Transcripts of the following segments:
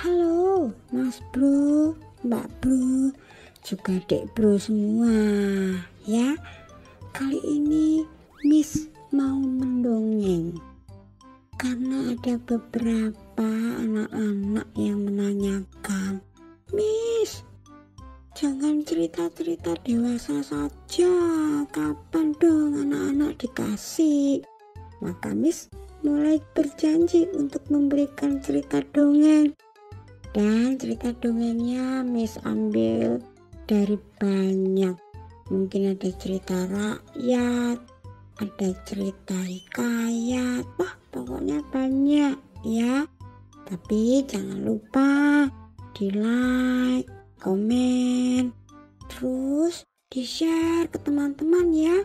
Halo Mas Bro, Mbak Bro, juga Dek Bro semua ya. Kali ini Miss mau mendongeng karena ada beberapa anak-anak yang menanyakan, Miss, jangan cerita-cerita dewasa saja, kapan dong anak-anak dikasih? Maka Miss mulai berjanji untuk memberikan cerita dongeng. Dan cerita dongengnya Miss ambil dari banyak. Mungkin ada cerita rakyat, ada cerita hikayat, wah pokoknya banyak ya. Tapi jangan lupa di like, komen, terus di share ke teman-teman ya,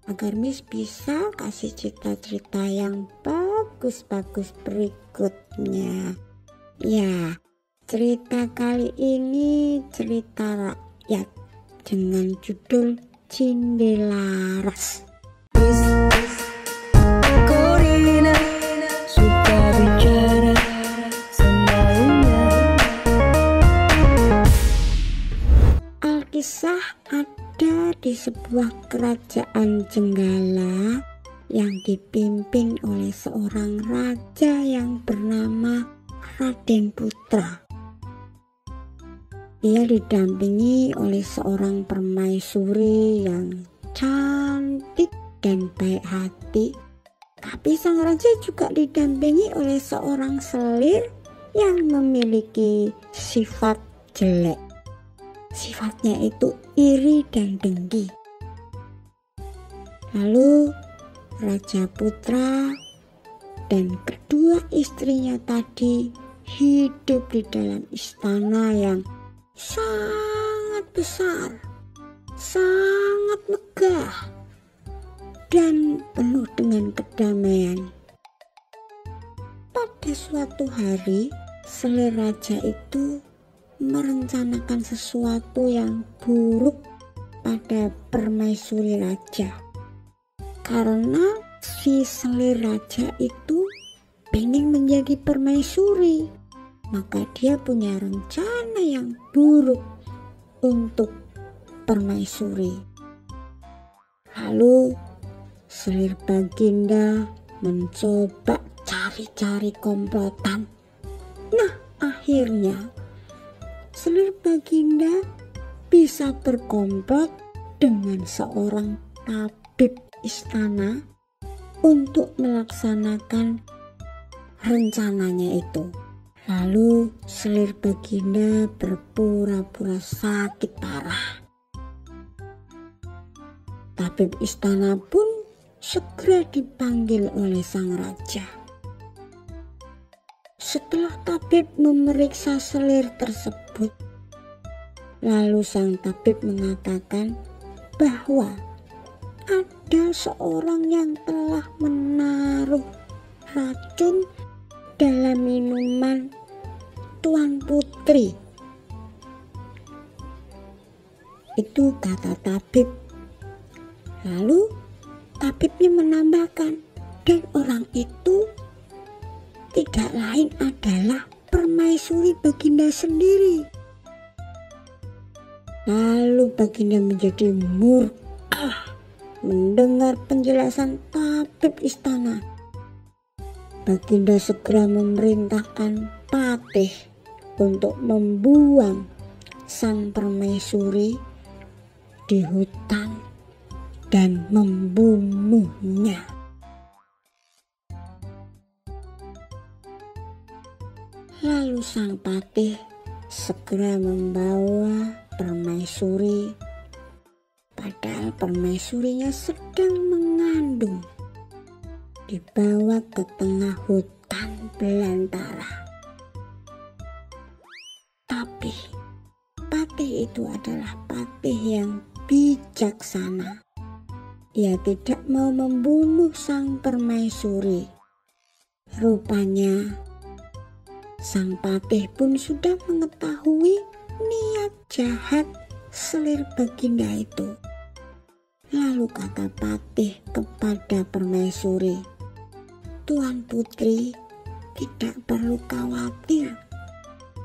agar Miss bisa kasih cerita-cerita yang bagus-bagus berikutnya. Ya, cerita kali ini cerita rakyat dengan judul Cindelaras. Corina suka bicara semaunya. Alkisah ada di sebuah kerajaan Jenggala yang dipimpin oleh seorang raja yang bernama Raden Putra. Ia didampingi oleh seorang permaisuri yang cantik dan baik hati. Tapi sang raja juga didampingi oleh seorang selir yang memiliki sifat jelek. Sifatnya itu iri dan dengki. Lalu Raja Putra dan kedua istrinya tadi hidup di dalam istana yang sangat besar, sangat megah, dan penuh dengan kedamaian. Pada suatu hari, selir raja itu merencanakan sesuatu yang buruk pada permaisuri raja. Karena si selir raja itu pengen menjadi permaisuri, maka dia punya rencana yang buruk untuk permaisuri. Lalu selir Baginda mencoba cari-cari komplotan. Nah, akhirnya selir Baginda bisa berkomplot dengan seorang tabib istana untuk melaksanakan rencananya itu. Lalu selir Baginda berpura-pura sakit parah. Tabib istana pun segera dipanggil oleh sang raja. Setelah tabib memeriksa selir tersebut, lalu sang tabib mengatakan bahwa ada seorang yang telah menaruh racun dalam minuman Tuan Putri. Itu kata tabib. Lalu tabibnya menambahkan, dan orang itu tidak lain adalah permaisuri Baginda sendiri. Lalu Baginda menjadi murka mendengar penjelasan tabib istana. Baginda segera memerintahkan patih untuk membuang sang permaisuri di hutan dan membunuhnya. Lalu sang patih segera membawa permaisuri, padahal permaisurinya sedang mengandung, dibawa ke tengah hutan belantara. Tapi patih itu adalah patih yang bijaksana. Ia tidak mau membunuh sang permaisuri. Rupanya sang patih pun sudah mengetahui niat jahat selir Baginda itu. Lalu kata patih kepada permaisuri, Tuan Putri tidak perlu khawatir.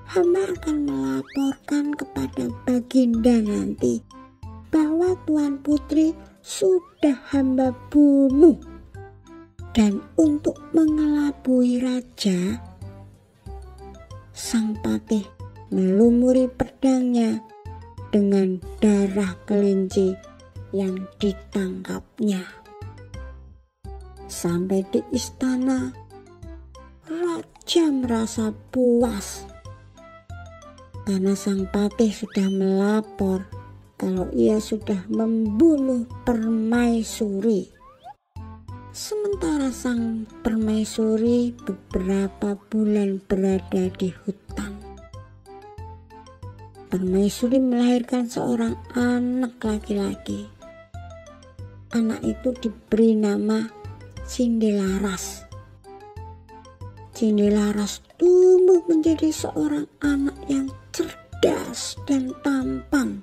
hamba akan melaporkan kepada Baginda nanti bahwa Tuan Putri sudah hamba bunuh. Dan untuk mengelabui raja, sang patih melumuri pedangnya dengan darah kelinci yang ditangkapnya. Sampai di istana, raja merasa puas karena sang patih sudah melapor kalau ia sudah membunuh permaisuri. Sementara sang permaisuri beberapa bulan berada di hutan. Permaisuri melahirkan seorang anak laki-laki. Anak itu diberi nama Cindelaras. Cindelaras tumbuh menjadi seorang anak yang cerdas dan tampan.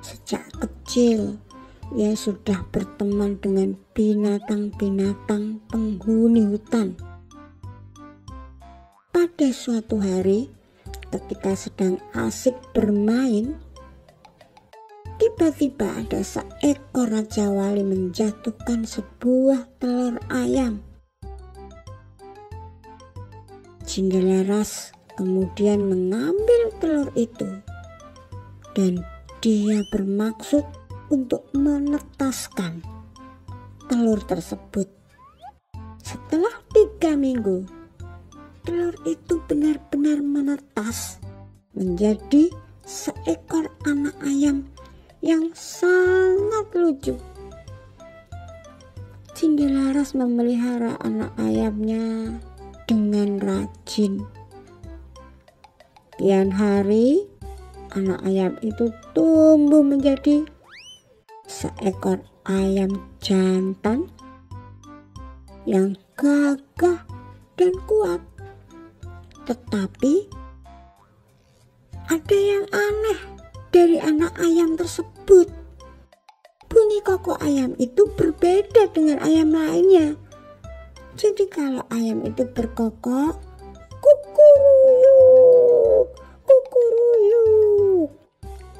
Sejak kecil, ia sudah berteman dengan binatang-binatang penghuni hutan. Pada suatu hari, ketika sedang asik bermain, tiba-tiba ada seekor raja wali menjatuhkan sebuah telur ayam. Cindelaras kemudian mengambil telur itu dan dia bermaksud untuk menetaskan telur tersebut. Setelah 3 minggu, telur itu benar-benar menetas menjadi seekor anak ayam yang sangat lucu. Cindelaras memelihara anak ayamnya dengan rajin. Kian hari, anak ayam itu tumbuh menjadi seekor ayam jantan yang gagah dan kuat. Tetapi ada yang aneh dari anak ayam tersebut. Bunyi kokok ayam itu berbeda dengan ayam lainnya. Jadi kalau ayam itu berkokok, kukuruyuk, kukuruyuk.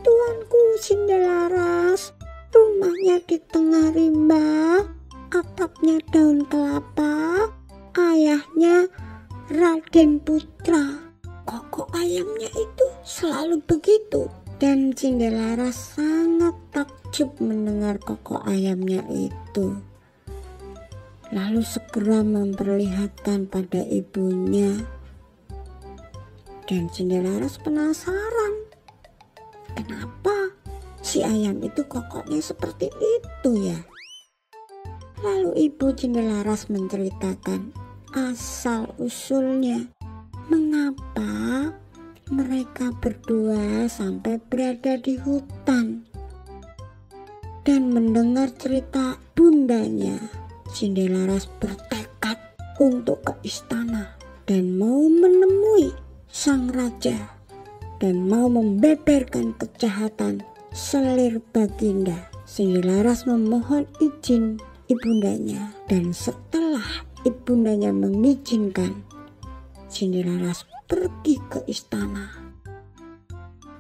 Tuanku Cindelaras, rumahnya di tengah rimba, atapnya daun kelapa, ayahnya Raden Putra. Kokok ayamnya itu selalu begitu. Dan Cindelaras sangat takjub mendengar kokok ayamnya itu. Lalu segera memperlihatkan pada ibunya. Dan Cindelaras penasaran, kenapa si ayam itu kokoknya seperti itu ya? Lalu ibu Cindelaras menceritakan asal usulnya, mengapa mereka berdua sampai berada di hutan. Dan mendengar cerita bundanya, Cindelaras bertekad untuk ke istana dan mau menemui sang raja dan mau membeberkan kejahatan selir Baginda. Cindelaras memohon izin ibundanya, dan setelah ibundanya mengizinkan, Cindelaras pergi ke istana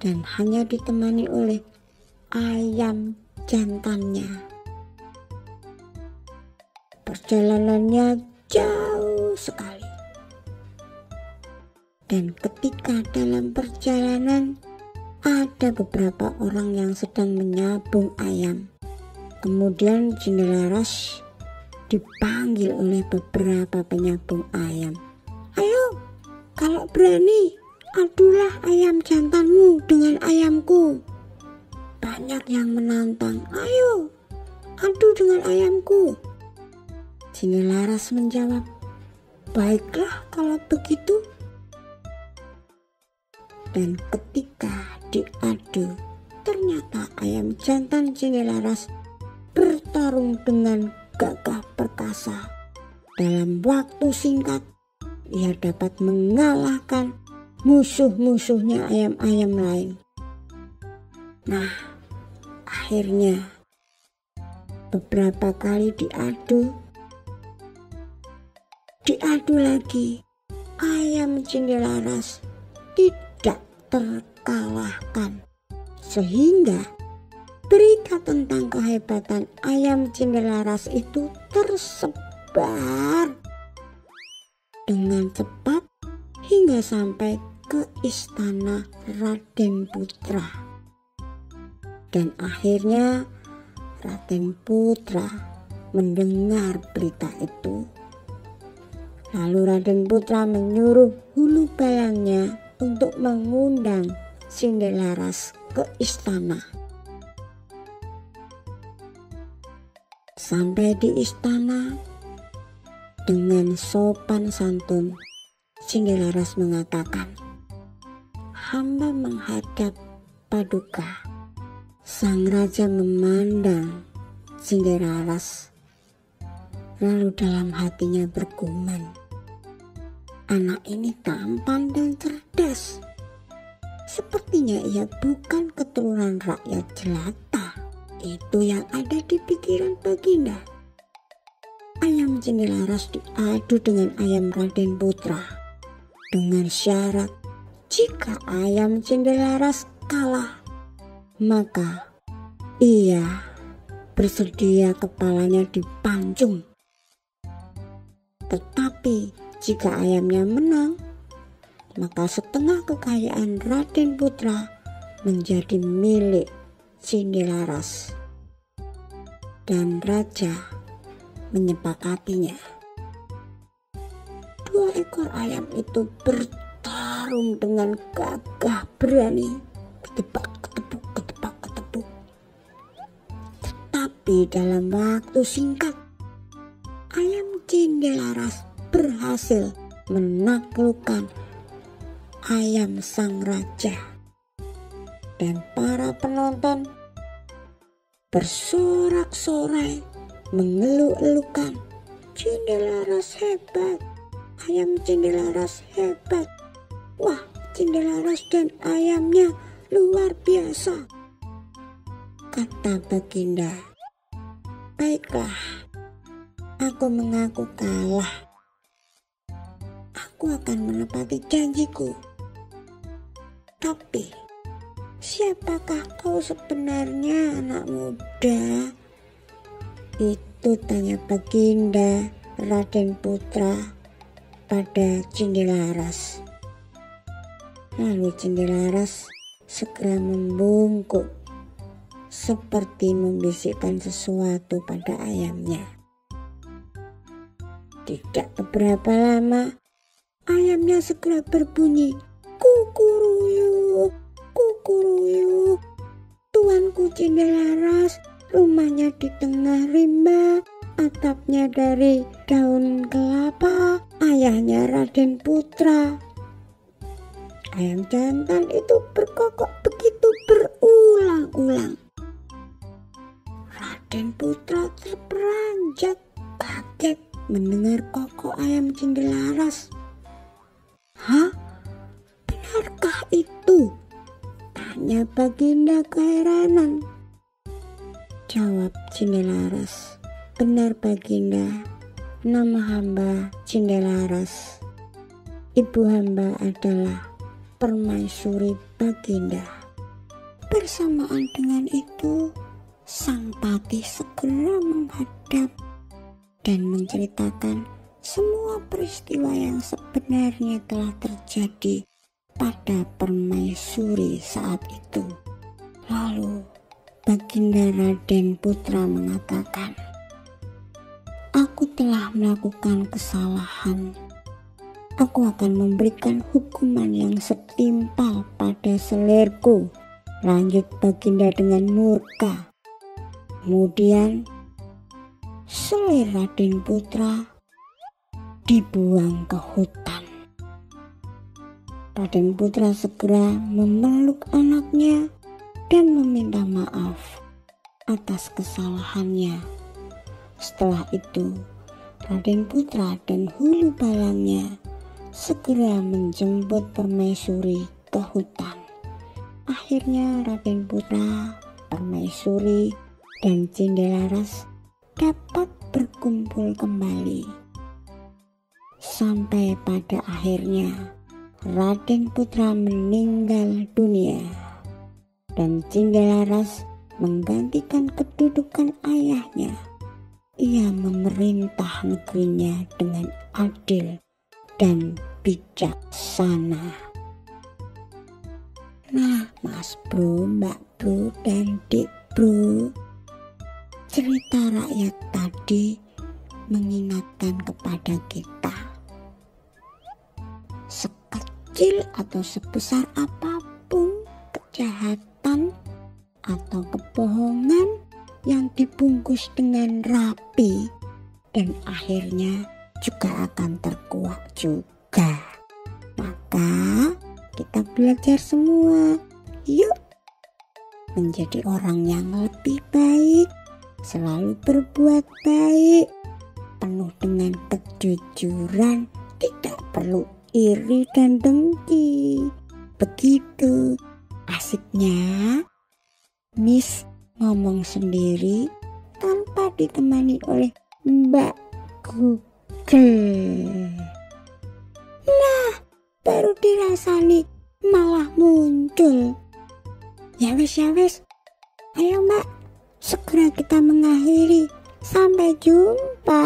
dan hanya ditemani oleh ayam jantannya. Perjalanannya jauh sekali, dan ketika dalam perjalanan ada beberapa orang yang sedang menyabung ayam. Kemudian Cindelaras dipanggil oleh beberapa penyabung ayam. Ayo, kalau berani, adulah ayam jantanmu dengan ayamku. Banyak yang menantang, ayo, adu dengan ayamku. Cindelaras menjawab, baiklah kalau begitu. Dan ketika diadu, ternyata ayam jantan Cindelaras bertarung dengan gagah perkasa. Dalam waktu singkat, ia dapat mengalahkan musuh-musuhnya ayam-ayam lain. Nah, akhirnya beberapa kali diadu lagi. Ayam Cindelaras tidak terkalahkan. Sehingga berita tentang kehebatan ayam Cindelaras itu tersebar dengan cepat hingga sampai ke istana Raden Putra. Dan akhirnya Raden Putra mendengar berita itu. Lalu Raden Putra menyuruh hulu balangnya untuk mengundang Cindelaras ke istana. Sampai di istana, dengan sopan santun, Cindelaras mengatakan, "Hamba menghadap Paduka." Sang raja memandang Cindelaras, lalu dalam hatinya bergumam, "Anak ini tampan dan cerdas. Sepertinya ia bukan keturunan rakyat jelata." Itu yang ada di pikiran Baginda. Ayam Cindelaras diadu dengan ayam Raden Putra dengan syarat jika ayam Cindelaras kalah, maka ia bersedia kepalanya dipancung. Tetapi jika ayamnya menang, maka setengah kekayaan Raden Putra menjadi milik Cindelaras. Dan raja menyepakatinya. 2 ekor ayam itu bertarung dengan gagah berani, ketepuk. Tetapi dalam waktu singkat, ayam Cindelaras berhasil menaklukkan ayam sang raja. Dan para penonton bersorak-sorai mengeluh-elukan, "Cindelaras hebat, ayam Cindelaras hebat. Wah, Cindelaras dan ayamnya luar biasa." Kata Baginda, "Baiklah, aku mengaku kalah. Aku akan menepati janjiku. Tapi siapakah kau sebenarnya, anak muda?" Itu tanya Baginda Raden Putra pada Cindelaras. Lalu Cindelaras segera membungkuk seperti membisikkan sesuatu pada ayamnya. Tidak beberapa lama, ayamnya segera berbunyi, "Kukuruyuk, kukuruyuk. Tuanku Cindelaras rumahnya di tengah rimba, atapnya dari daun kelapa, ayahnya Raden Putra." Ayam jantan itu berkokok begitu berulang-ulang. Raden Putra terperanjat kaget mendengar kokok ayam Cindelaras. "Hah? Benarkah itu?" tanya Baginda keheranan. Jawab Cindelaras, "Benar Baginda, nama hamba Cindelaras. Ibu hamba adalah Permaisuri Baginda." Bersamaan dengan itu, sang patih segera menghadap dan menceritakan semua peristiwa yang sebenarnya telah terjadi pada Permaisuri saat itu. Lalu Baginda Raden Putra mengatakan, "Aku telah melakukan kesalahan. Aku akan memberikan hukuman yang setimpal pada selirku," lanjut Baginda dengan murka. Kemudian selir Raden Putra dibuang ke hutan. Raden Putra segera memeluk anaknya dan meminta maaf atas kesalahannya. Setelah itu, Raden Putra dan hulu balangnya segera menjemput Permaisuri ke hutan. Akhirnya Raden Putra, Permaisuri, dan Cindelaras dapat berkumpul kembali. Sampai pada akhirnya Raden Putra meninggal dunia dan Cinggalaras menggantikan kedudukan ayahnya. Ia memerintah negerinya dengan adil dan bijaksana. Nah, Mas Bro, Mbak Bro, dan Dik Bro, cerita rakyat tadi mengingatkan kepada kita, sekecil atau sebesar apapun kejahatan atau kebohongan yang dibungkus dengan rapi dan akhirnya juga akan terkuak juga. Maka kita belajar semua, yuk menjadi orang yang lebih baik, selalu berbuat baik, penuh dengan kejujuran, tidak perlu iri dan dengki. Begitu asiknya Miss ngomong sendiri tanpa ditemani oleh Mbak Google. Nah, baru dirasani malah muncul. Ya wes, ayo Mbak, segera kita mengakhiri. Sampai jumpa.